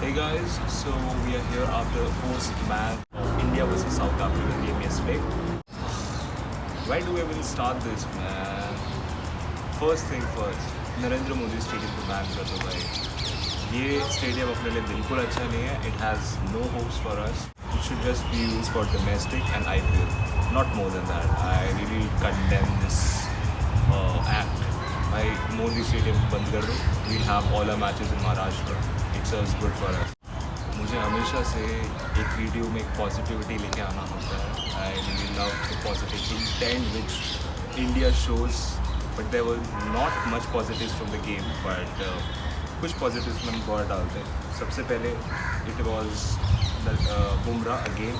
Hey guys, so we are here after first match of India versus South Africa game yesterday. Why do we even start this, man? First thing first, Narendra Modi stadium को ban कर दो भाई. ये stadium अपने लिए बिल्कुल अच्छा नहीं है. It has no hopes for us. It should just be used for domestic and IPL, not more than that. I really condemn this act. भाई मोदी स्टेडियम बंद कर दो. We have all our matches in Maharashtra. It serves good for us. मुझे हमेशा से एक video में एक पॉजिटिविटी लेके आना होता है. I really love the positive intent which India shows, but there were not much positives from the game, but कुछ पॉजिटिव्स में हम गौर डालते हैं. सबसे पहले it was Bumrah again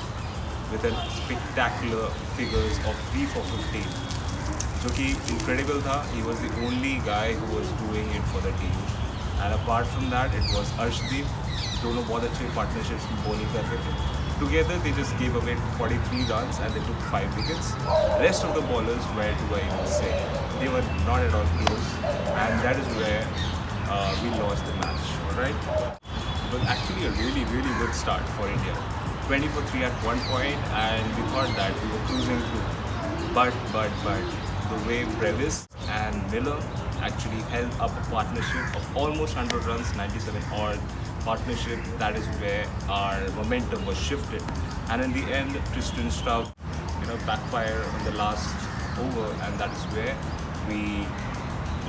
with an spectacular figures of 3 for 15, जो कि इनक्रेडिबल था. He was the only guy who was doing it for the team. And apart from that it was Arshdeep. दोनों बहुत अच्छे पार्टनरशिप्स में बॉलिंग कर रहे थे. Together they just gave away 43 runs and they took 5 wickets. Rest of the bowlers, where do I even say, they were not at all close, and that is where we lost the match. Alright, it was actually a really good start for India. 20 for 3 at one point, and we thought that we were cruising through. But the way Brevis and Miller actually held up a partnership of almost 100 runs, 97 odd partnership, that is where our momentum was shifted. And in the end, Tristan Straub, backfire on the last over, and that is where we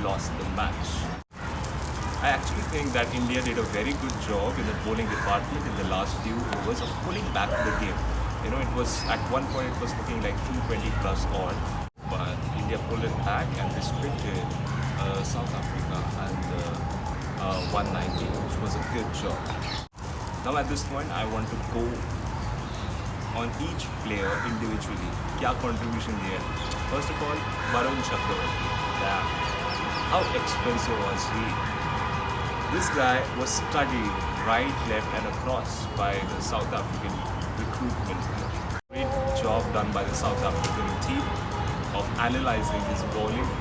lost the match. I actually think that India did a very good job in the bowling department in the last few overs of pulling back the game. It was at one point it was looking like 220 plus odd, but India pulled it back and restricted South Africa and 190, which was a good job. Now at this point, I want to go on each player individually. क्या contribution दिया? First of all, Varun Chakravarti. Yeah. How expensive was he? This guy was studied right, left, and across by the South African recruitment. Great job done by the South African team of analyzing his bowling.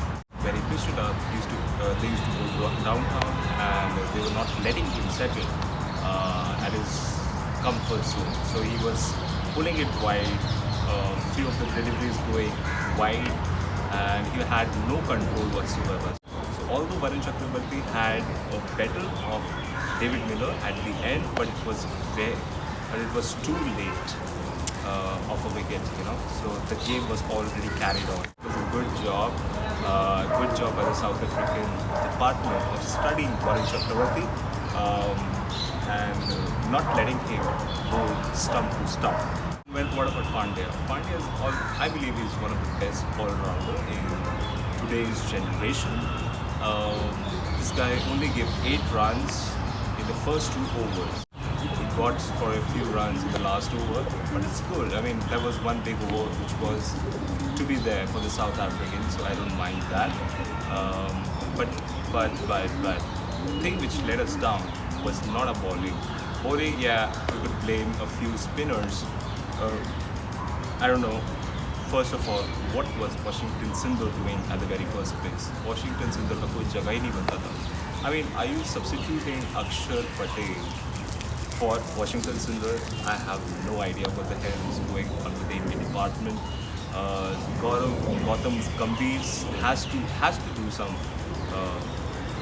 When he pitched it up, they used to go downtown, and they were not letting him settle at his comfort zone. So he was pulling it wide, few of the deliveries going wide, and he had no control whatsoever. So although Varun Chakravarti had a battle of David Miller at the end, but it was too late of a wicket, So the game was already carried on. It was a good job by the South African department of studying Varun Chakravarti and not letting him go stump to stump. Well, what about Pandya? Pandya I believe is one of the best all-rounder in today's generation. This guy only gave 8 runs in the first 2 overs. He got for a few runs in the last over, but it's good. I mean, there was one big over which was to be there for the South Africans, so I don't mind that. But the thing which let us down was not a bowling. Bowling, yeah, you could blame a few spinners. I don't know. First of all, what was Washington Sundar doing at the very first place? Washington Sundar का कोई जगह ही नहीं बनता था. I mean, are you substituting Akshar Patel for Washington Sundar? I have no idea what the hell is going on with the Indian department. Gautam Gambhir has to do some.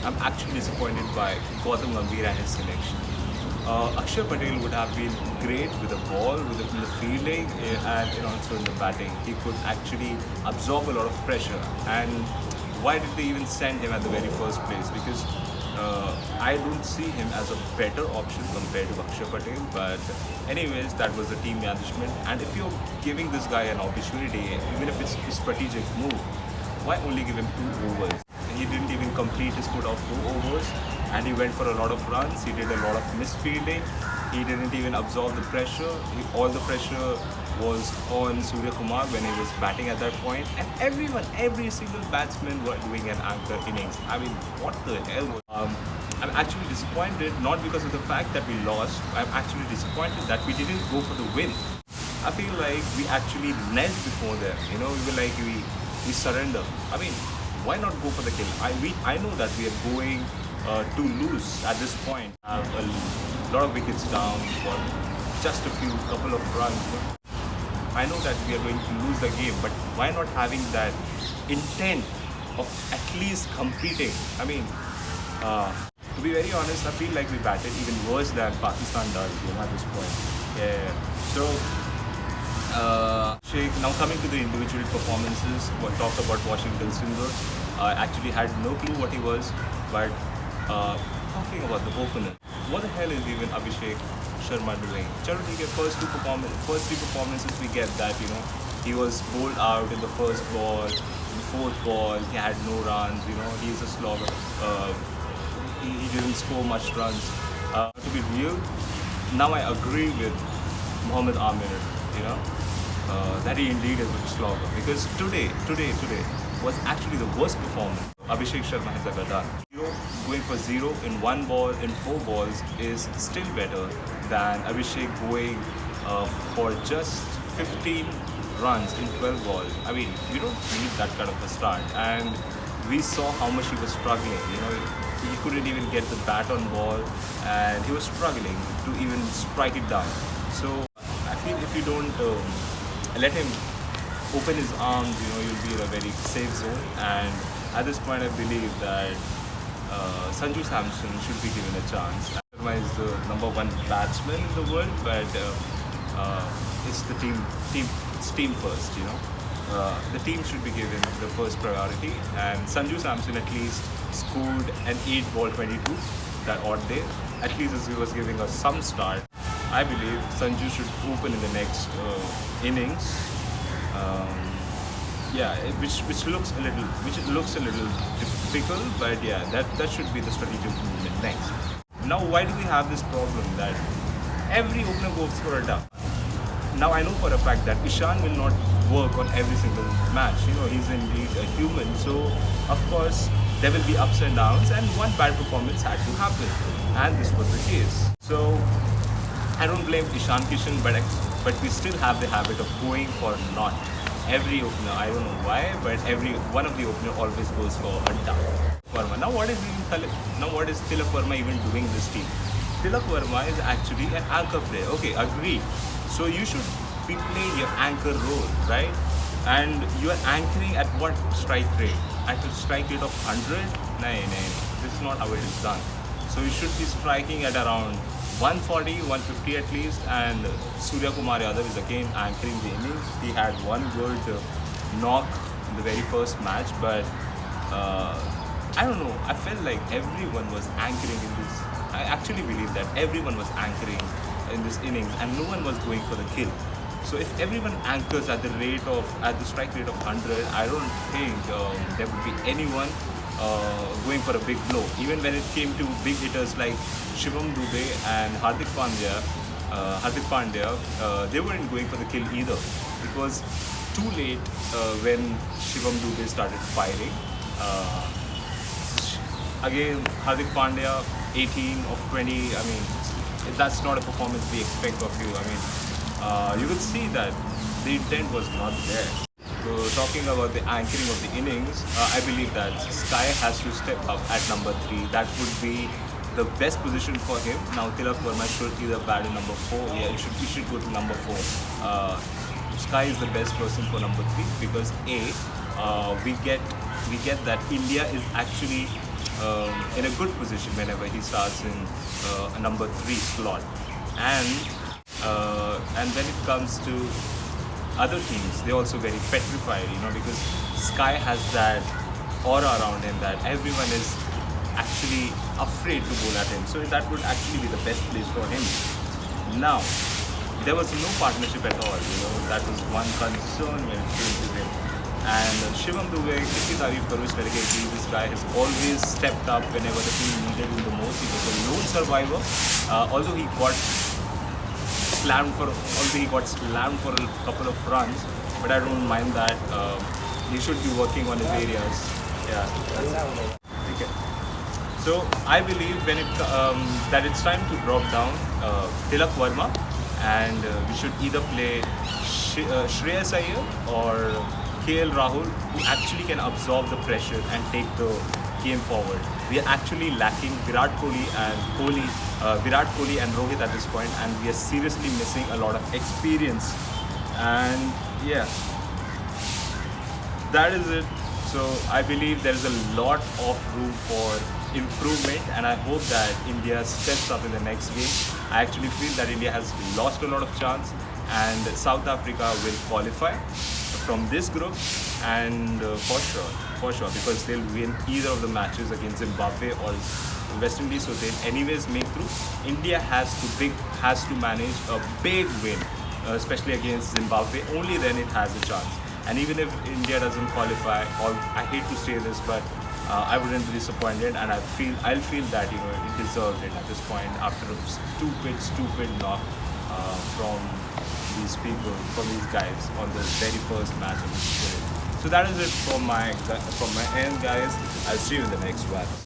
I'm actually disappointed by Gautam Gambhir and his selection. Akshar Patel would have been great with the ball, with the fielding, and also in the batting. He could actually absorb a lot of pressure. And why did they even send him at the very first place? Because I don't see him as a better option compared to Akshar Patel. But anyways, that was the team management. And if you're giving this guy an opportunity, even if it's a strategic move, why only give him 2 overs? He didn't even complete his quota of 2 overs, and he went for a lot of runs. He did a lot of misfielding. He didn't even absorb the pressure. All the pressure was on Surya Kumar when he was batting at that point, and every single batsman were doing an anchor innings. I mean, what the hell? I'm actually disappointed, not because of the fact that we lost. I'm actually disappointed that we didn't go for the win. I feel like we actually knelt before that. We were like, we surrender. I mean, why not go for the kill? I know that we are going to lose at this point. Have a a lot of wickets down for just a couple of runs. I know that we are going to lose the game, but why not having that intent of at least competing? I mean, to be very honest, I feel like we batted even worse than Pakistan does, at this point. Yeah. So, now coming to the individual performances, we talked about Washington Sundar. I actually had no clue what he was, but talking about the opener, what the hell is even Abhishek Sharma doing? Chalo, first three performances we get that, he was bowled out in the first ball, in the fourth ball, he had no runs, he's a slogger. He didn't score much runs. To be real, now I agree with Mohammad Amir, that he indeed is a slogger, because today was actually the worst performance Abhishek Sharma has ever done. Going for 0 in 1 ball in 4 balls is still better than Abhishek going for just 15 runs in 12 balls. I mean, you don't need that kind of a start, and we saw how much he was struggling. He couldn't even get the bat on ball, and he was struggling to even strike it down. So I feel if you don't let him open his arms, you'll be in a very safe zone. And at this point, I believe that Sanju Samson should be given a chance. Sharma is the #1 batsman in the world, but it's the team first. The team should be given the first priority, and Sanju Samson at least scored an 8-ball 22 that odd day. At least as he was giving us some start. I believe Sanju should open in the next innings. Which looks a little difficult, but yeah, that should be the strategic movement next. Now, why do we have this problem that every opener goes for a duck? Now, I know for a fact that Ishan will not work on every single match. He's indeed a human, so of course there will be ups and downs, and one bad performance had to happen, and this was the case. So I don't blame Ishan Kishan, but we still have the habit of going for not every opener. I don't know why, but every one of the opener always goes for a duck. Verma. Now what is Tilak Verma even doing this team? Tilak Verma is actually an anchor player. Okay, agreed. So you should be playing your anchor role, right? And you are anchoring at what strike rate? At a strike rate of 100? No. This is not how it is done. So you should be striking at around 140, 150 at least, and Surya Kumar Yadav is again anchoring the innings. He had one good knock in the very first match, but I don't know, I felt like everyone was anchoring in this. I actually believe that everyone was anchoring in this innings and no one was going for the kill. So if everyone anchors at the strike rate of 100, I don't think there would be anyone going for a big blow. Even when it came to big hitters like Shivam Dube and Hardik Pandya, they weren't going for the kill either. It was too late when Shivam Dube started firing. Again, Hardik Pandya, 18 of 20. I mean, that's not a performance we expect of you. I mean, you could see that the intent was not there. So talking about the anchoring of the innings, I believe that Sky has to step up at number 3. That would be the best position for him. Now Tilak Verma should either bat in number 4. Yeah, he should go to number 4. Sky is the best person for number 3 because we get that India is actually in a good position whenever he starts in a number 3 slot, and when it comes to other teams, they're also very petrified, because Sky has that aura around him that everyone is actually afraid to bowl at him. So that would actually be the best place for him. Now, there was no partnership at all, that was one concern when it came to him. And Shivam Dube, this guy has always stepped up whenever the team needed him the most. He was a lone survivor, although he got slammed for a couple of runs, but I don't mind that. He should be working on his areas. Yeah. Okay. So I believe that it's time to drop down Tilak Verma, and we should either play Shreyas Iyer or KL Rahul, who actually can absorb the pressure and take the came forward. We are actually lacking Virat Kohli and Rohit at this point, and we are seriously missing a lot of experience. And yeah, that is it. So I believe there is a lot of room for improvement, and I hope that India steps up in the next game. I actually feel that India has lost a lot of chance, and South Africa will qualify from this group, and for sure, because they'll win either of the matches against Zimbabwe or West Indies, so they'll anyways make through. India has to manage a big win, especially against Zimbabwe. Only then it has a chance. And even if India doesn't qualify, or I hate to say this, but I wouldn't be disappointed, and I'll feel that it deserved it at this point after a stupid knock from these people, from these guys on the very first match of the series. So that is it from my end, guys. I'll see you in the next one.